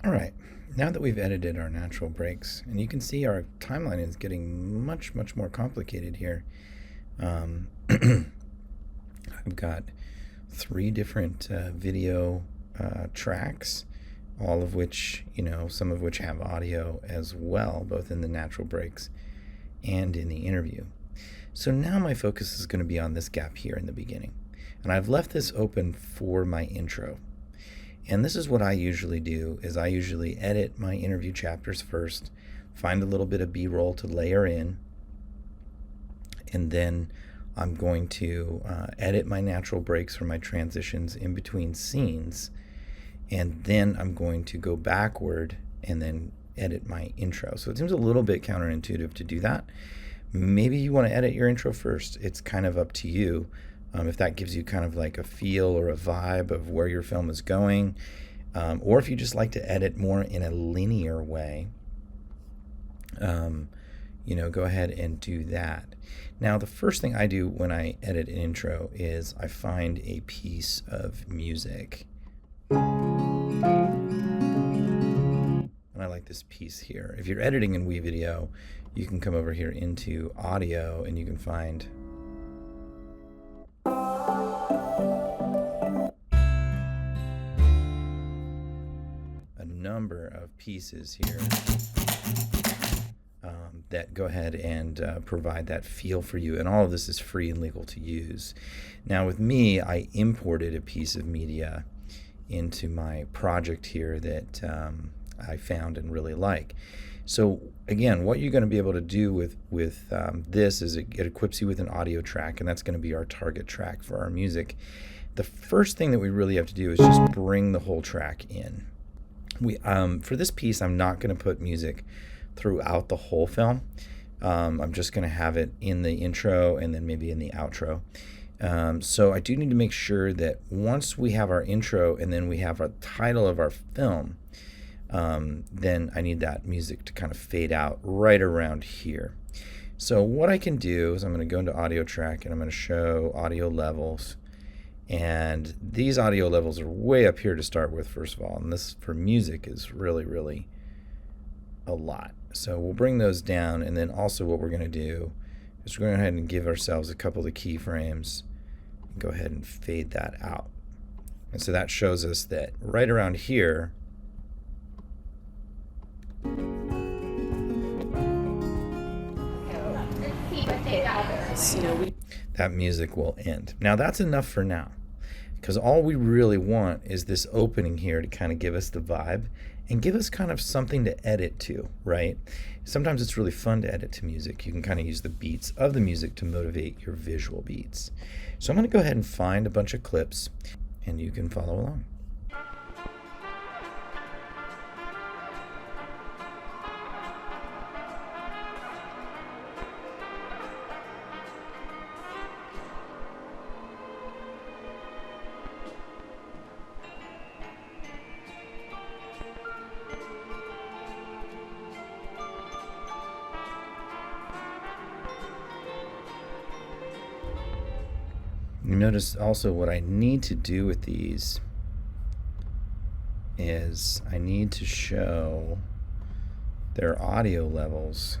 All right, now that we've edited our natural breaks, and you can see our timeline is getting much, much more complicated here. I've got three different video tracks, all of which, some of which have audio as well, both in the natural breaks and in the interview. So now my focus is going to be on this gap here in the beginning. And I've left this open for my intro. And this is what I usually do, is I usually edit my interview chapters first, find a little bit of B-roll to layer in, and then I'm going to edit my natural breaks or my transitions in between scenes, and then I'm going to go backward and then edit my intro. So it seems a little bit counterintuitive to do that. Maybe you want to edit your intro first. It's kind of up to you. If that gives you kind of like a feel or a vibe of where your film is going, or if you just like to edit more in a linear way, go ahead and do that. Now, the first thing I do when I edit an intro is I find a piece of music. And I like this piece here. If you're editing in WeVideo, you can come over here into audio and you can find a number of pieces here that go ahead and provide that feel for you. And all of this is free and legal to use. Now with me, I imported a piece of media into my project here that I found and really like. So again, what you're going to be able to do with this is it equips you with an audio track, and that's going to be our target track for our music. The first thing that we really have to do is just bring the whole track in. For this piece, I'm not going to put music throughout the whole film. I'm just going to have it in the intro and then maybe in the outro. So I do need to make sure that once we have our intro and then we have our title of our film, then I need that music to kind of fade out right around here. So what I can do is I'm going to go into audio track and I'm going to show audio levels. And these audio levels are way up here to start with, first of all. And this for music is really, really a lot. So we'll bring those down. And then also what we're going to do is we're going to go ahead and give ourselves a couple of keyframes. Go ahead and fade that out. And so that shows us that right around here, that music will end. Now that's enough for now, because all we really want is this opening here to kind of give us the vibe and give us kind of something to edit to, right? Sometimes it's really fun to edit to music. You can kind of use the beats of the music to motivate your visual beats. So I'm going to go ahead and find a bunch of clips, and you can follow along. You notice also what I need to do with these is I need to show their audio levels.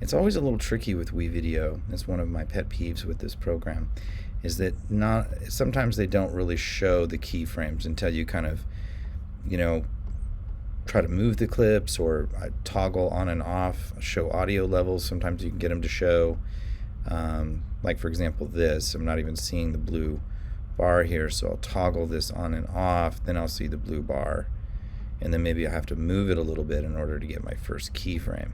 It's always a little tricky with WeVideo. That's one of my pet peeves with this program, is that sometimes they don't really show the keyframes until you kind of, try to move the clips or toggle on and off, show audio levels. Sometimes you can get them to show like for example this, I'm not even seeing the blue bar here, so I'll toggle this on and off, then I'll see the blue bar, and then maybe I have to move it a little bit in order to get my first keyframe.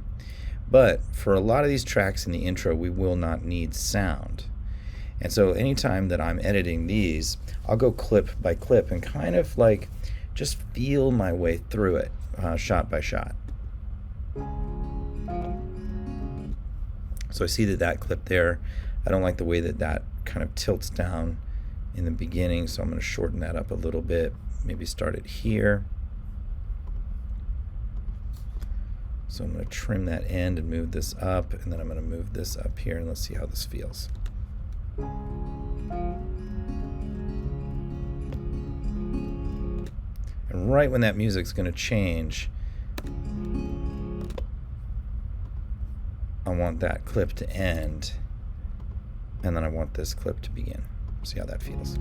But for a lot of these tracks in the intro, we will not need sound. And so anytime that I'm editing these, I'll go clip by clip and kind of like just feel my way through it, shot by shot. So I see that clip there, I don't like the way that kind of tilts down in the beginning, so I'm going to shorten that up a little bit, maybe start it here. So I'm going to trim that end and move this up, and then I'm going to move this up here, and let's see how this feels. And right when that music's going to change, I want that clip to end, and then I want this clip to begin. See how that feels.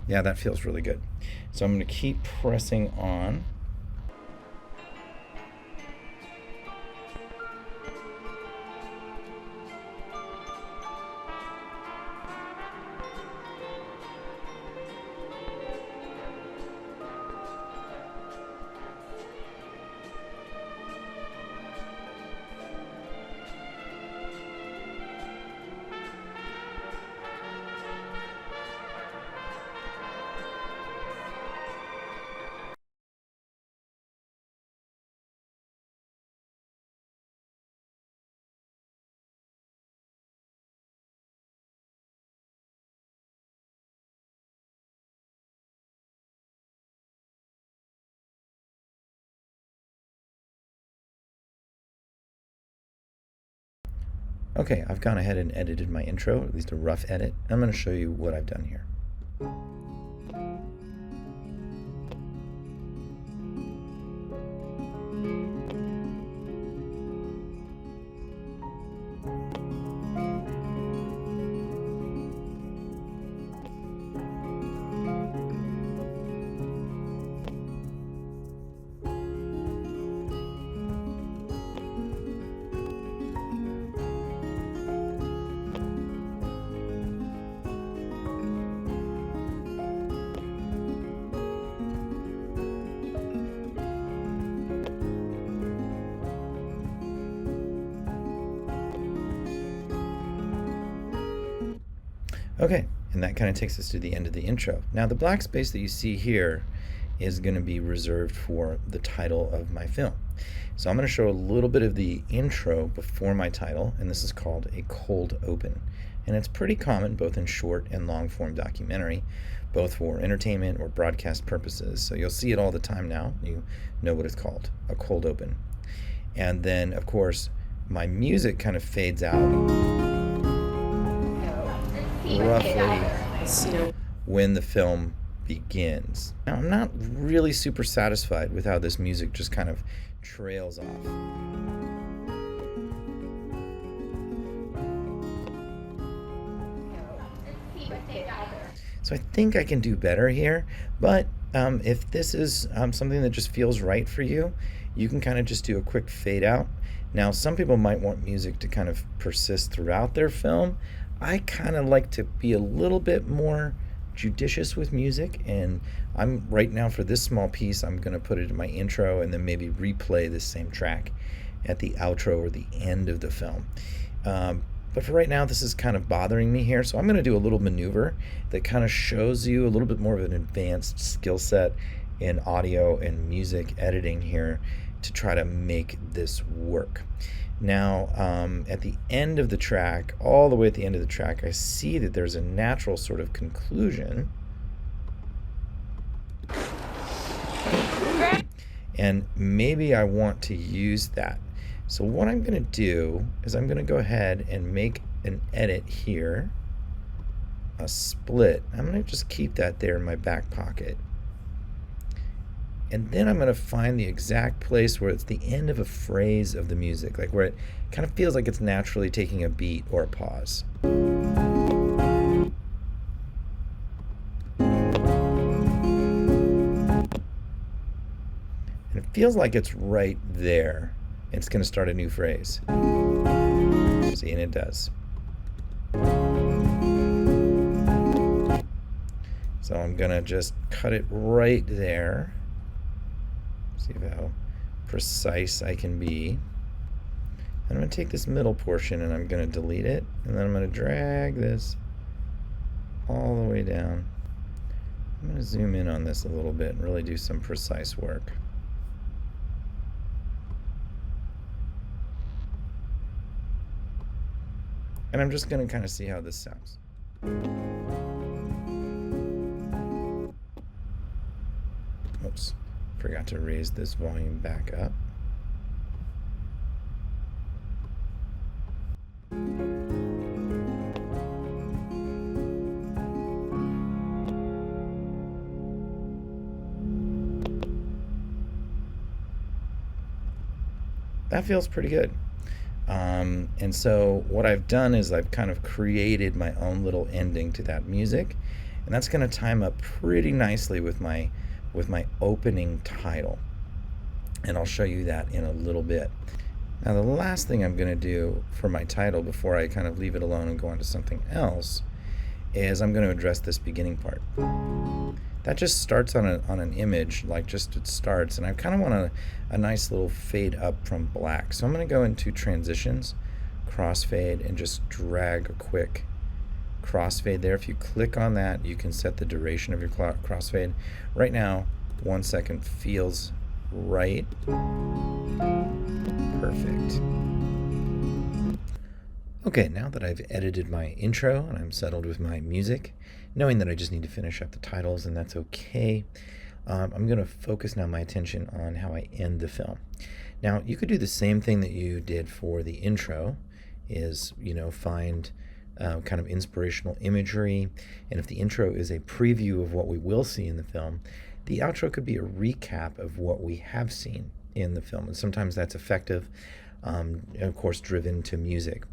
Yeah, that feels really good. So I'm going to keep pressing on. Okay, I've gone ahead and edited my intro, at least a rough edit. I'm going to show you what I've done here. Okay, and that kind of takes us to the end of the intro. Now the black space that you see here is going to be reserved for the title of my film. So I'm going to show a little bit of the intro before my title, and this is called a cold open. And it's pretty common both in short and long form documentary, both for entertainment or broadcast purposes. So you'll see it all the time now. You know what it's called, a cold open. And then, of course, my music kind of fades out roughly when the film begins. Now, I'm not really super satisfied with how this music just kind of trails off. So I think I can do better here, but if this is something that just feels right for you, you can kind of just do a quick fade out. Now, some people might want music to kind of persist throughout their film. I kind of like to be a little bit more judicious with music, and I'm right now for this small piece, I'm going to put it in my intro and then maybe replay this same track at the outro or the end of the film. But for right now, this is kind of bothering me here, so I'm going to do a little maneuver that kind of shows you a little bit more of an advanced skill set in audio and music editing here to try to make this work. Now, at the end of the track, all the way at the end of the track, I see that there's a natural sort of conclusion. And maybe I want to use that. So what I'm going to do is I'm going to go ahead and make an edit here, a split. I'm going to just keep that there in my back pocket. And then I'm going to find the exact place where it's the end of a phrase of the music, like where it kind of feels like it's naturally taking a beat or a pause. And it feels like it's right there. It's going to start a new phrase. See, and it does. So I'm going to just cut it right there. See how precise I can be. And I'm going to take this middle portion and I'm going to delete it, and then I'm going to drag this all the way down. I'm going to zoom in on this a little bit and really do some precise work. And I'm just going to kind of see how this sounds. Oops. Forgot to raise this volume back up. that feels pretty good. And so what I've done is I've kind of created my own little ending to that music, and that's going to time up pretty nicely with my opening title. And I'll show you that in a little bit. Now the last thing I'm going to do for my title before I kind of leave it alone and go on to something else is I'm going to address this beginning part. That just starts on an image, like just it starts, and I kind of want a nice little fade up from black. So I'm going to go into transitions, crossfade, and just drag a quick crossfade there. If you click on that, you can set the duration of your crossfade. Right now, 1 second feels right. Perfect. Okay, now that I've edited my intro and I'm settled with my music, knowing that I just need to finish up the titles, and that's okay, I'm going to focus now my attention on how I end the film. Now, you could do the same thing that you did for the intro, is, find kind of inspirational imagery, and if the intro is a preview of what we will see in the film, the outro could be a recap of what we have seen in the film, and sometimes that's effective, and of course driven to music.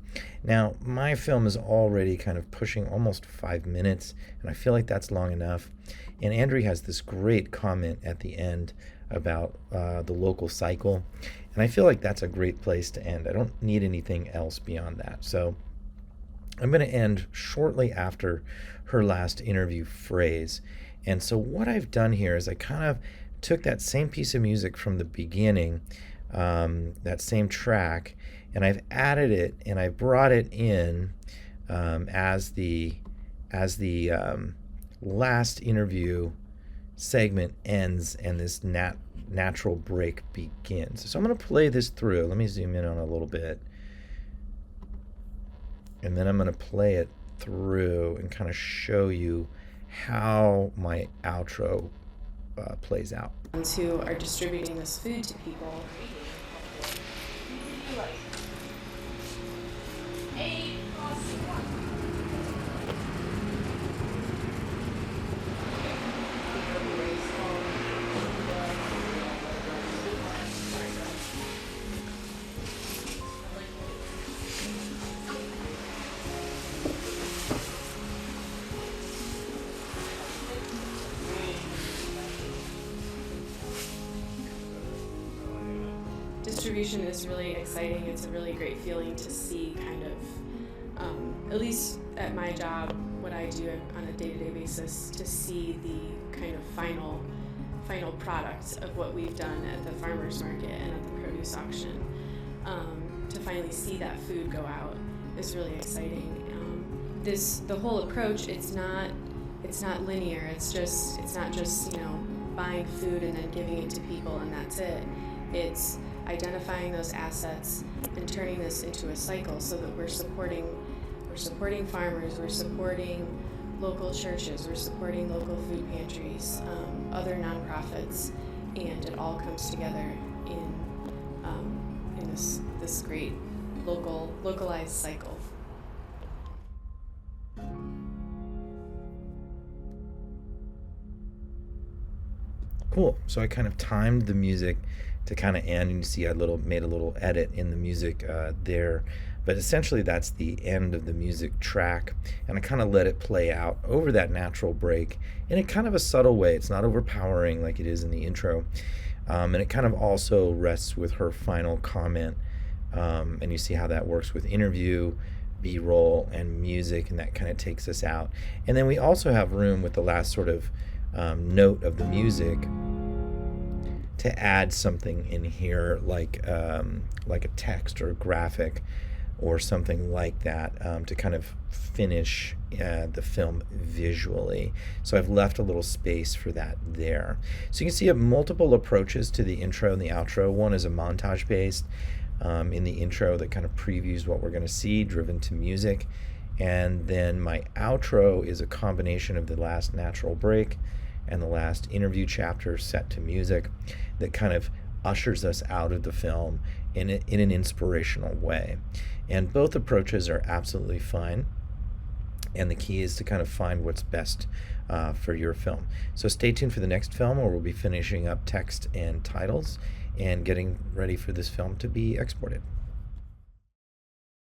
Now, my film is already kind of pushing almost 5 minutes, and I feel like that's long enough. And Andrew has this great comment at the end about the local cycle, and I feel like that's a great place to end. I don't need anything else beyond that. So I'm going to end shortly after her last interview phrase. And so what I've done here is I kind of took that same piece of music from the beginning, that same track, and I've added it and I brought it in as the last interview segment ends and this natural break begins. So I'm going to play this through. Let me zoom in on a little bit, and then I'm going to play it through and kind of show you how my outro plays out. Who are distributing this food to people. Distribution is really exciting. It's a really great feeling to see kind of, at least at my job, what I do on a day-to-day basis, to see the kind of final product of what we've done at the farmers market and at the produce auction. To finally see that food go out is really exciting. The whole approach, it's not linear. It's not just buying food and then giving it to people and that's it. It's identifying those assets and turning this into a cycle so that we're supporting farmers, we're supporting local churches, we're supporting local food pantries, other nonprofits, and it all comes together in this great localized cycle. Cool. So I kind of timed the music to kind of end, and you see I made a little edit in the music there, but essentially that's the end of the music track, and I kind of let it play out over that natural break in a kind of a subtle way. It's not overpowering like it is in the intro, and it kind of also rests with her final comment, and you see how that works with interview, B-roll, and music, and that kind of takes us out. And then we also have room with the last sort of note of the music to add something in here, like a text or a graphic or something like that, to kind of finish the film visually. So I've left a little space for that there. So you can see you have multiple approaches to the intro and the outro. One is a montage based in the intro that kind of previews what we're going to see, driven to music. And then my outro is a combination of the last natural break and the last interview chapter set to music that kind of ushers us out of the film in an inspirational way. And both approaches are absolutely fine, and the key is to kind of find what's best for your film. So stay tuned for the next film, where we'll be finishing up text and titles, and getting ready for this film to be exported.